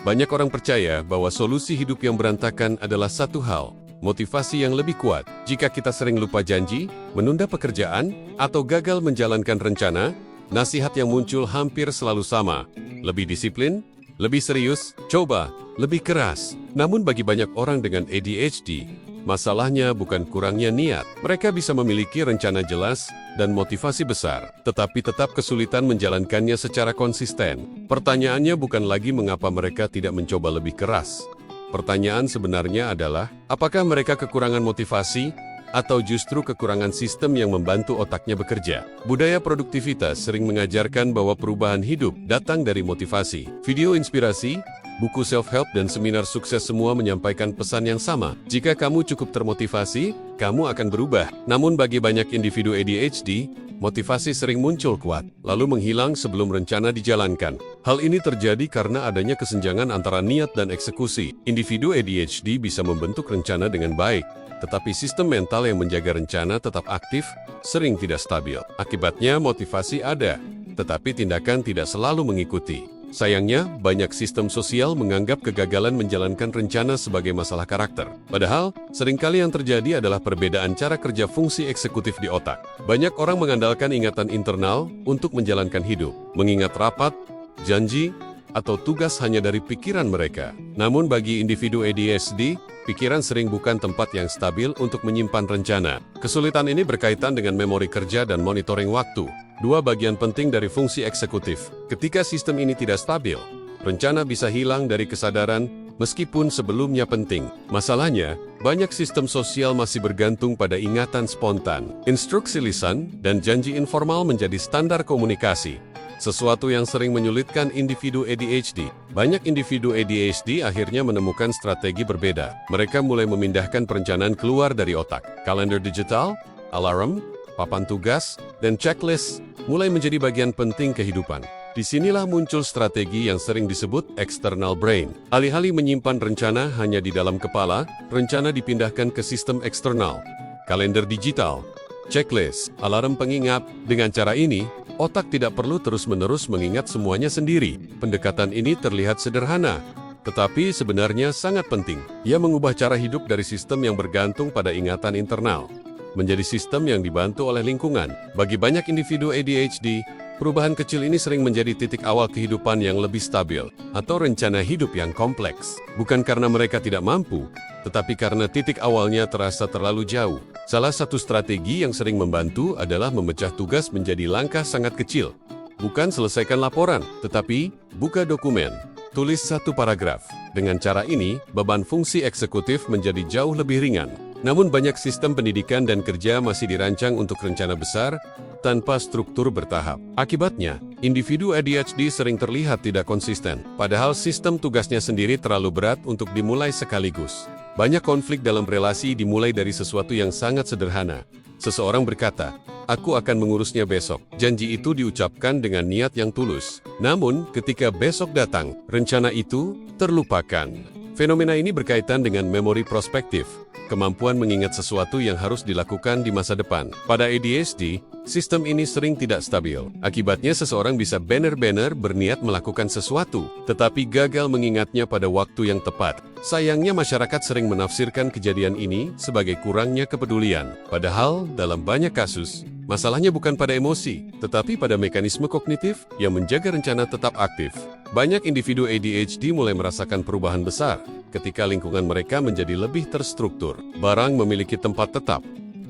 Banyak orang percaya bahwa solusi hidup yang berantakan adalah satu hal, motivasi yang lebih kuat. Jika kita sering lupa janji, menunda pekerjaan, atau gagal menjalankan rencana, nasihat yang muncul hampir selalu sama. Lebih disiplin, lebih serius, coba, lebih keras. Namun bagi banyak orang dengan ADHD, masalahnya bukan kurangnya niat. Mereka bisa memiliki rencana jelas dan motivasi besar, tetapi tetap kesulitan menjalankannya secara konsisten. Pertanyaannya bukan lagi mengapa mereka tidak mencoba lebih keras. Pertanyaan sebenarnya adalah, apakah mereka kekurangan motivasi atau justru kekurangan sistem yang membantu otaknya bekerja? Budaya produktivitas sering mengajarkan bahwa perubahan hidup datang dari motivasi. Video inspirasi, buku self-help, dan seminar sukses semua menyampaikan pesan yang sama. Jika kamu cukup termotivasi, kamu akan berubah. Namun bagi banyak individu ADHD, motivasi sering muncul kuat, lalu menghilang sebelum rencana dijalankan. Hal ini terjadi karena adanya kesenjangan antara niat dan eksekusi. Individu ADHD bisa membentuk rencana dengan baik, tetapi sistem mental yang menjaga rencana tetap aktif, sering tidak stabil. Akibatnya motivasi ada, tetapi tindakan tidak selalu mengikuti. Sayangnya, banyak sistem sosial menganggap kegagalan menjalankan rencana sebagai masalah karakter. Padahal, seringkali yang terjadi adalah perbedaan cara kerja fungsi eksekutif di otak. Banyak orang mengandalkan ingatan internal untuk menjalankan hidup, mengingat rapat, janji, atau tugas hanya dari pikiran mereka. Namun bagi individu ADHD, pikiran sering bukan tempat yang stabil untuk menyimpan rencana. Kesulitan ini berkaitan dengan memori kerja dan monitoring waktu, dua bagian penting dari fungsi eksekutif. Ketika sistem ini tidak stabil, rencana bisa hilang dari kesadaran meskipun sebelumnya penting. Masalahnya, banyak sistem sosial masih bergantung pada ingatan spontan. Instruksi lisan dan janji informal menjadi standar komunikasi, sesuatu yang sering menyulitkan individu ADHD. Banyak individu ADHD akhirnya menemukan strategi berbeda. Mereka mulai memindahkan perencanaan keluar dari otak. Kalender digital, alarm, papan tugas, dan checklist mulai menjadi bagian penting kehidupan. Disinilah muncul strategi yang sering disebut external brain. Alih-alih menyimpan rencana hanya di dalam kepala, rencana dipindahkan ke sistem eksternal. Kalender digital, checklist, alarm pengingat. Dengan cara ini, otak tidak perlu terus-menerus mengingat semuanya sendiri. Pendekatan ini terlihat sederhana, tetapi sebenarnya sangat penting. Ia mengubah cara hidup dari sistem yang bergantung pada ingatan internal menjadi sistem yang dibantu oleh lingkungan. Bagi banyak individu ADHD, perubahan kecil ini sering menjadi titik awal kehidupan yang lebih stabil atau rencana hidup yang kompleks. Bukan karena mereka tidak mampu, tetapi karena titik awalnya terasa terlalu jauh. Salah satu strategi yang sering membantu adalah memecah tugas menjadi langkah sangat kecil. Bukan selesaikan laporan, tetapi buka dokumen, tulis satu paragraf. Dengan cara ini, beban fungsi eksekutif menjadi jauh lebih ringan. Namun banyak sistem pendidikan dan kerja masih dirancang untuk rencana besar tanpa struktur bertahap. Akibatnya, individu ADHD sering terlihat tidak konsisten, padahal sistem tugasnya sendiri terlalu berat untuk dimulai sekaligus. Banyak konflik dalam relasi dimulai dari sesuatu yang sangat sederhana. Seseorang berkata, "Aku akan mengurusnya besok." Janji itu diucapkan dengan niat yang tulus. Namun, ketika besok datang, rencana itu terlupakan. Fenomena ini berkaitan dengan memori prospektif, kemampuan mengingat sesuatu yang harus dilakukan di masa depan. Pada ADHD, sistem ini sering tidak stabil. Akibatnya seseorang bisa benar-benar berniat melakukan sesuatu, tetapi gagal mengingatnya pada waktu yang tepat. Sayangnya masyarakat sering menafsirkan kejadian ini sebagai kurangnya kepedulian. Padahal, dalam banyak kasus, masalahnya bukan pada emosi, tetapi pada mekanisme kognitif yang menjaga rencana tetap aktif. Banyak individu ADHD mulai merasakan perubahan besar ketika lingkungan mereka menjadi lebih terstruktur. Barang memiliki tempat tetap.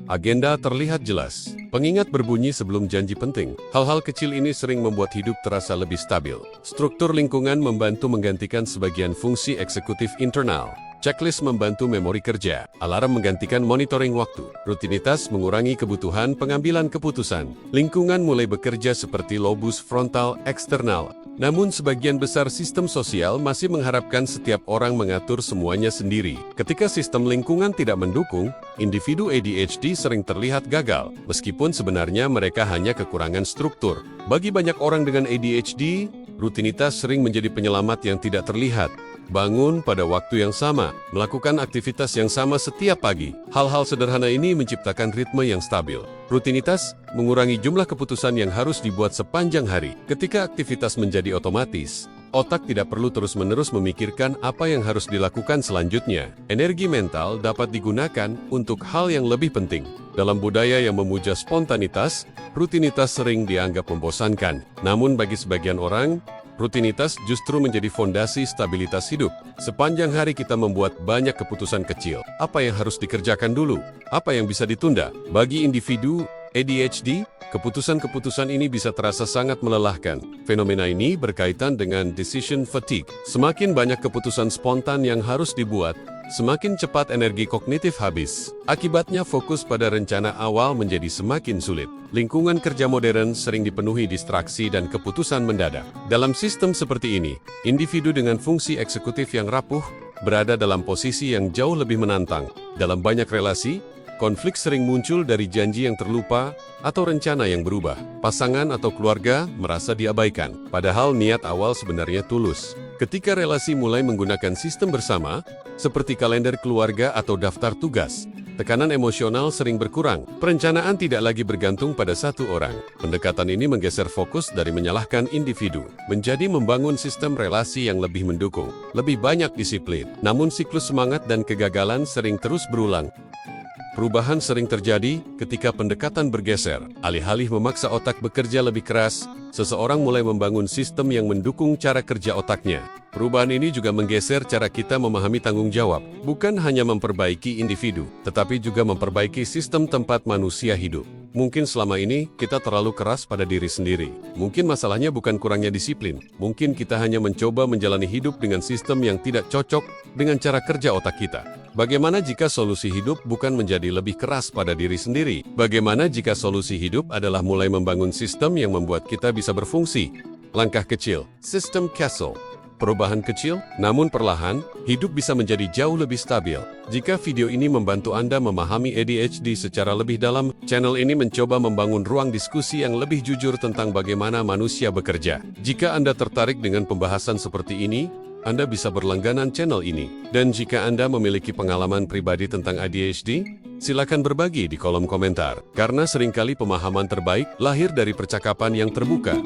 Agenda terlihat jelas. Pengingat berbunyi sebelum janji penting. Hal-hal kecil ini sering membuat hidup terasa lebih stabil. Struktur lingkungan membantu menggantikan sebagian fungsi eksekutif internal. Checklist membantu memori kerja. Alarm menggantikan monitoring waktu. Rutinitas mengurangi kebutuhan pengambilan keputusan. Lingkungan mulai bekerja seperti lobus frontal eksternal. Namun sebagian besar sistem sosial masih mengharapkan setiap orang mengatur semuanya sendiri. Ketika sistem lingkungan tidak mendukung, individu ADHD sering terlihat gagal, meskipun sebenarnya mereka hanya kekurangan struktur. Bagi banyak orang dengan ADHD, rutinitas sering menjadi penyelamat yang tidak terlihat. Bangun pada waktu yang sama, melakukan aktivitas yang sama setiap pagi. Hal-hal sederhana ini menciptakan ritme yang stabil. Rutinitas mengurangi jumlah keputusan yang harus dibuat sepanjang hari. Ketika aktivitas menjadi otomatis, Otak tidak perlu terus-menerus memikirkan apa yang harus dilakukan selanjutnya. Energi mental dapat digunakan untuk hal yang lebih penting. Dalam budaya yang memuja spontanitas, rutinitas sering dianggap membosankan. Namun bagi sebagian orang, rutinitas justru menjadi fondasi stabilitas hidup. Sepanjang hari kita membuat banyak keputusan kecil. Apa yang harus dikerjakan dulu? Apa yang bisa ditunda? Bagi individu ADHD, keputusan-keputusan ini bisa terasa sangat melelahkan. Fenomena ini berkaitan dengan decision fatigue. Semakin banyak keputusan spontan yang harus dibuat, semakin cepat energi kognitif habis. Akibatnya fokus pada rencana awal menjadi semakin sulit. Lingkungan kerja modern sering dipenuhi distraksi dan keputusan mendadak. Dalam sistem seperti ini, individu dengan fungsi eksekutif yang rapuh berada dalam posisi yang jauh lebih menantang. Dalam banyak relasi, konflik sering muncul dari janji yang terlupa atau rencana yang berubah. Pasangan atau keluarga merasa diabaikan, padahal niat awal sebenarnya tulus. Ketika relasi mulai menggunakan sistem bersama, seperti kalender keluarga atau daftar tugas, tekanan emosional sering berkurang. Perencanaan tidak lagi bergantung pada satu orang. Pendekatan ini menggeser fokus dari menyalahkan individu, menjadi membangun sistem relasi yang lebih mendukung, lebih banyak disiplin. Namun siklus semangat dan kegagalan sering terus berulang. Perubahan sering terjadi ketika pendekatan bergeser. Alih-alih memaksa otak bekerja lebih keras, seseorang mulai membangun sistem yang mendukung cara kerja otaknya. Perubahan ini juga menggeser cara kita memahami tanggung jawab, bukan hanya memperbaiki individu, tetapi juga memperbaiki sistem tempat manusia hidup. Mungkin selama ini kita terlalu keras pada diri sendiri. Mungkin masalahnya bukan kurangnya disiplin. Mungkin kita hanya mencoba menjalani hidup dengan sistem yang tidak cocok dengan cara kerja otak kita. Bagaimana jika solusi hidup bukan menjadi lebih keras pada diri sendiri? Bagaimana jika solusi hidup adalah mulai membangun sistem yang membuat kita bisa berfungsi? Langkah kecil, System Castle. Perubahan kecil, namun perlahan, hidup bisa menjadi jauh lebih stabil. Jika video ini membantu Anda memahami ADHD secara lebih dalam, channel ini mencoba membangun ruang diskusi yang lebih jujur tentang bagaimana manusia bekerja. Jika Anda tertarik dengan pembahasan seperti ini, Anda bisa berlangganan channel ini. Dan jika Anda memiliki pengalaman pribadi tentang ADHD, silakan berbagi di kolom komentar. Karena seringkali pemahaman terbaik lahir dari percakapan yang terbuka.